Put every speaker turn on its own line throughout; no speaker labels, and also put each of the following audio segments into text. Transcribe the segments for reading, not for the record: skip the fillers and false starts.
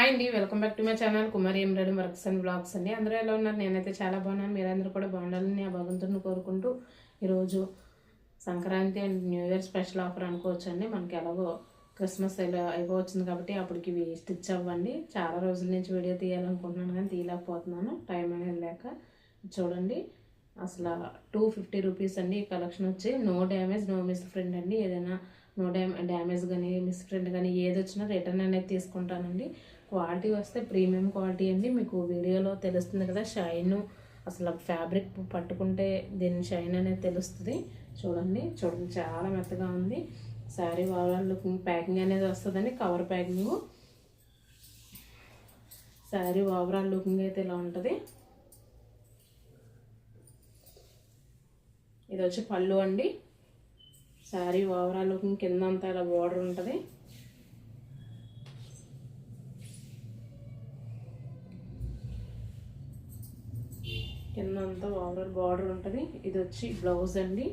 Hi అండి, welcome back to my channel Kumari embroidery works and blogs అండి. అందరూ ఎలా ఉన్నారు? నేనైతే చాలా బాగున్నాను. మీరందరూ కూడా బాగుండాలని ఆ భగవంతుడిని కోరుకుంటూ ఈరోజు Sankranti and new year special offer అనుకోవచ్చు అండి. మనకి ఎలాగో క్రిస్మస్ అయిపోవచ్చింది కాబట్టి అప్పటికి ఇవి స్టిచ్ అవ్వండి. చాలా రోజుల నుంచి వీడియో తీయాలనుకుంటున్నాను కానీ తీయలేకపోతున్నాను, టైం అనేది లేక. చూడండి, అసలు 250 రూపీస్ అండి ఈ కలెక్షన్ వచ్చి. No damage no misprint అండి. ఏదైనా నో డ్యామేజ్ కానీ మిస్ ప్రింట్ కానీ ఏది వచ్చినా రిటర్న్ అనేది తీసుకుంటానండి. క్వాలిటీ వస్తే ప్రీమియం క్వాలిటీ అండి. మీకు వీడియోలో తెలుస్తుంది కదా షైన్, అసలు ఫ్యాబ్రిక్ పట్టుకుంటే దీని షైన్ అనేది తెలుస్తుంది. చూడండి చాలా మెత్తగా ఉంది. శారీ ఓవరాల్ లుకింగ్ ప్యాకింగ్ అనేది వస్తుందండి, cover packing. Sari overall looking అయితే ఇలా ఉంటుంది. ఇది వచ్చి పళ్ళు అండి. శారీ ఓవరాల్ లుకింగ్ కింద అంతా ఇలా బోర్డర్ ఉంటుంది. కింద అంతా ఓవరాల్ బార్డర్ ఉంటుంది. ఇది వచ్చి బ్లౌజ్ అండి.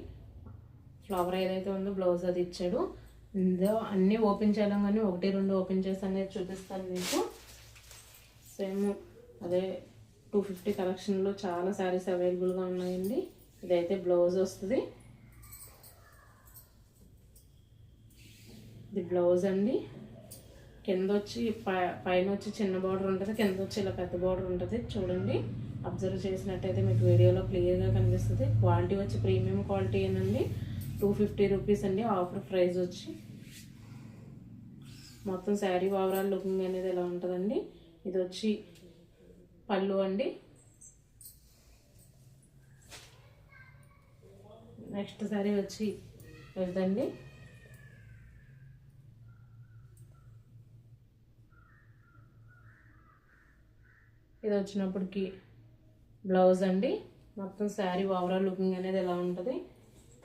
ఫ్లవర్ ఏదైతే ఉందో బ్లౌజ్ అది ఇచ్చాడు. ఇందులో అన్నీ ఓపెన్ చేయడం కానీ 1-2 ఓపెన్ చేసి అనేది చూపిస్తాను మీకు. సేమ్ అదే 250 కలెక్షన్లో చాలా శారీస్ అవైలబుల్గా ఉన్నాయండి. ఇదైతే బ్లౌజ్ వస్తుంది. ఇది బ్లౌజ్ అండి. కింద వచ్చి పైన వచ్చి చిన్న బార్డర్ ఉంటుంది, కింద వచ్చి ఇలా పెద్ద బార్డర్ ఉంటుంది. చూడండి, అబ్జర్వ్ చేసినట్టయితే మీకు వీడియోలో క్లియర్గా కనిపిస్తుంది. క్వాలిటీ వచ్చి ప్రీమియం క్వాలిటీ ఏనండి. 250 రూపీస్ అండి ఆఫర్ ప్రైస్ వచ్చి. మొత్తం శారీ ఓవరాల్ లుకింగ్ అనేది ఎలా ఉంటుందండి. ఇది వచ్చి పళ్ళు అండి. నెక్స్ట్ శారీ వచ్చి ఇదండి. ఇది వచ్చినప్పటికి బ్లౌజ్ అండి. మొత్తం శారీ ఓవరాల్ లుకింగ్ అనేది ఎలా ఉంటుంది.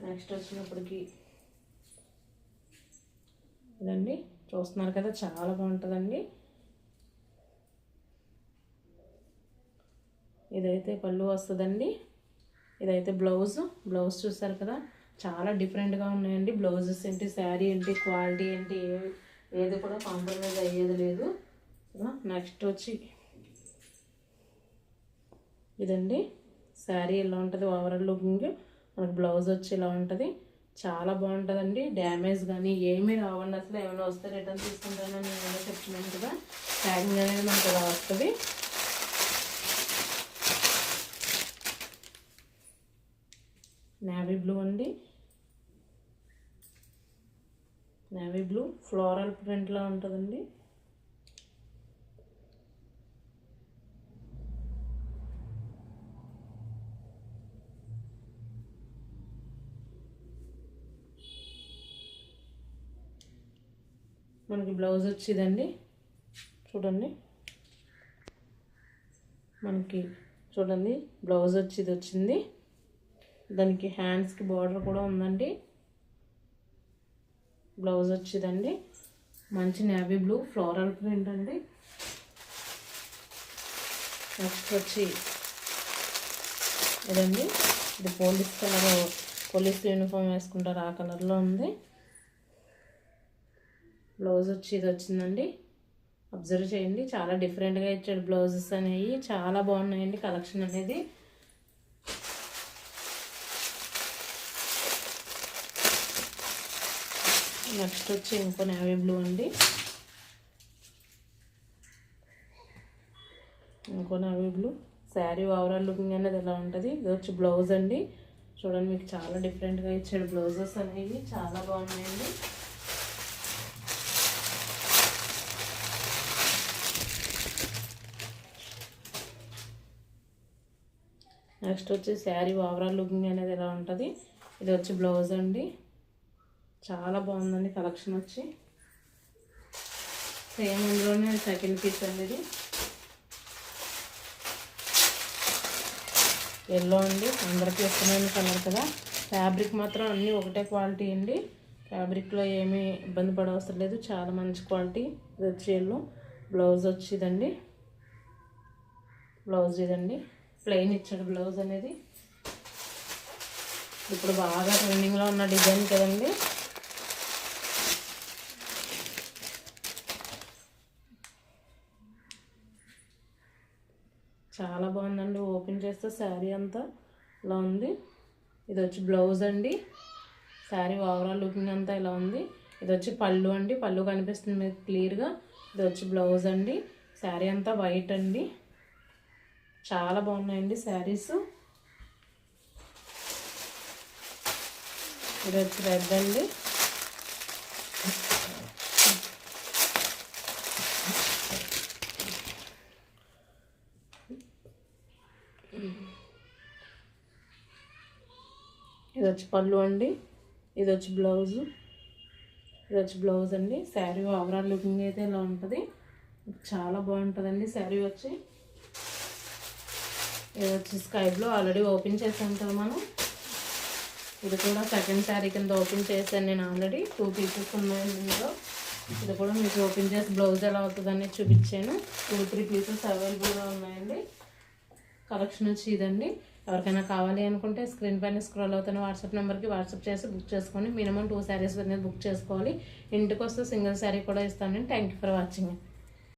నెక్స్ట్ వచ్చినప్పటికి ఇదండి, చూస్తున్నారు కదా చాలా బాగుంటుందండి. ఇదైతే పళ్ళు వస్తుందండి. ఇదైతే బ్లౌజ్ చూస్తారు కదా, చాలా డిఫరెంట్గా ఉన్నాయండి. బ్లౌజెస్ ఏంటి, శారీ ఏంటి, క్వాలిటీ ఏంటి, ఏది కూడా కాంప్రమైజ్ అయ్యేది లేదు. నెక్స్ట్ వచ్చి ఇదండి, శారీ ఇలా ఉంటుంది ఓవరాల్ లుకింగ్. మనకు బ్లౌజ్ వచ్చి ఇలా ఉంటుంది. చాలా బాగుంటుందండి. డ్యామేజ్ కానీ ఏమీ రావండి. అసలు ఏమైనా వస్తే రిటర్న్ తీసుకుంటానని నేను చెప్తున్నాను కదా. ప్యాకింగ్ అనేది మనకు ఇలా వస్తుంది. నేవీ బ్లూ అండి. నేవీ బ్లూ ఫ్లోరల్ ప్రింట్లో ఉంటుందండి. మనకి బ్లౌజ్ వచ్చిందండి. చూడండి, మనకి చూడండి బ్లౌజ్ వచ్చి ఇది వచ్చింది. దానికి హ్యాండ్స్కి బార్డర్ కూడా ఉందండి. బ్లౌజ్ వచ్చిందండి. మంచి నేవీ బ్లూ ఫ్లోరల్ ప్రింట్ అండి. నెక్స్ట్ వచ్చి ఇదండి, ఇది పోలీస్ కలర్, పోలీస్ యూనిఫామ్ వేసుకుంటారు ఆ కలర్లో ఉంది. బ్లౌజ్ వచ్చి ఇది వచ్చిందండి. అబ్జర్వ్ చేయండి, చాలా డిఫరెంట్గా ఇచ్చాడు. బ్లౌజెస్ అనేవి చాలా బాగున్నాయండి కలెక్షన్ అనేది. నెక్స్ట్ వచ్చి ఇంకో నేవీ బ్లూ అండి. ఇంకో navy blue. Sari overall looking అనేది ఎలా ఉంటుంది. ఇది వచ్చి బ్లౌజ్ అండి. చూడండి, మీకు చాలా డిఫరెంట్గా ఇచ్చాడు. బ్లౌజెస్ అనేవి చాలా బాగున్నాయండి. నెక్స్ట్ వచ్చి శారీ ఓవరాల్ లుకింగ్ అనేది ఎలా ఉంటుంది. ఇది వచ్చి బ్లౌజ్ అండి. చాలా బాగుందండి కలెక్షన్ వచ్చి. సేమ్ అందులోనే సెకండ్ పీస్ అండి. ఇది ఎల్లో అండి, అందరికీ ఇష్టమైన కలర్ కదా. ఫ్యాబ్రిక్ మాత్రం అన్నీ ఒకటే క్వాలిటీ అండి. ఫ్యాబ్రిక్లో ఏమీ ఇబ్బంది పడవసరం లేదు, చాలా మంచి క్వాలిటీ. ఇది వచ్చి ఎల్లో. బ్లౌజ్ వచ్చి ఇదండి. బ్లౌజ్ ఇదండి, ప్లెయిన్ ఇచ్చాడు బ్లౌజ్ అనేది. ఇప్పుడు బాగా ట్రెండింగ్లో ఉన్న డిజైన్ కదండి. చాలా బాగుందండి. ఓపెన్ చేస్తే శారీ అంతా ఇలా ఉంది. ఇది వచ్చి బ్లౌజ్ అండి. శారీ ఓవరాల్ లుకింగ్ అంతా ఇలా ఉంది. ఇది వచ్చి పళ్ళు అండి. పళ్ళు కనిపిస్తుంది మీకు క్లియర్గా. ఇది వచ్చి బ్లౌజ్ అండి. శారీ అంతా వైట్ అండి. చాలా బాగున్నాయండి శారీస్. ఇది వచ్చి రెడ్ అండి. ఇది వచ్చి పళ్ళు అండి. ఇది వచ్చి బ్లౌజు. ఇది వచ్చి బ్లౌజ్ అండి. శారీ ఓవరాల్ లుకింగ్ అయితే ఇలా ఉంటుంది. చాలా బాగుంటుందండి శారీ వచ్చి. ఇది వచ్చి స్కై బ్లూ. ఆల్రెడీ ఓపెన్ చేసాం కదా మనం. ఇది కూడా సెకండ్ శారీ కింద ఓపెన్ చేశాను నేను ఆల్రెడీ. 2 పీసెస్ ఉన్నాయి ఇందులో. ఇది కూడా మీకు ఓపెన్ చేసి బ్లౌజ్ ఎలా అవుతుందని చూపించాను. 2-3 పీసెస్ అవైలబుల్గా ఉన్నాయండి. కలెక్షన్ వచ్చి ఇదండి. ఎవరికైనా కావాలి అనుకుంటే స్క్రీన్ పైన స్క్రోల్ అవుతున్న వాట్సాప్ నెంబర్కి వాట్సాప్ చేసి బుక్ చేసుకోండి. మినిమం 2 శారీస్ అనేది బుక్ చేసుకోవాలి. ఇంటికి వస్తే సింగిల్ శారీ కూడా ఇస్తానండి. Thank you for watching.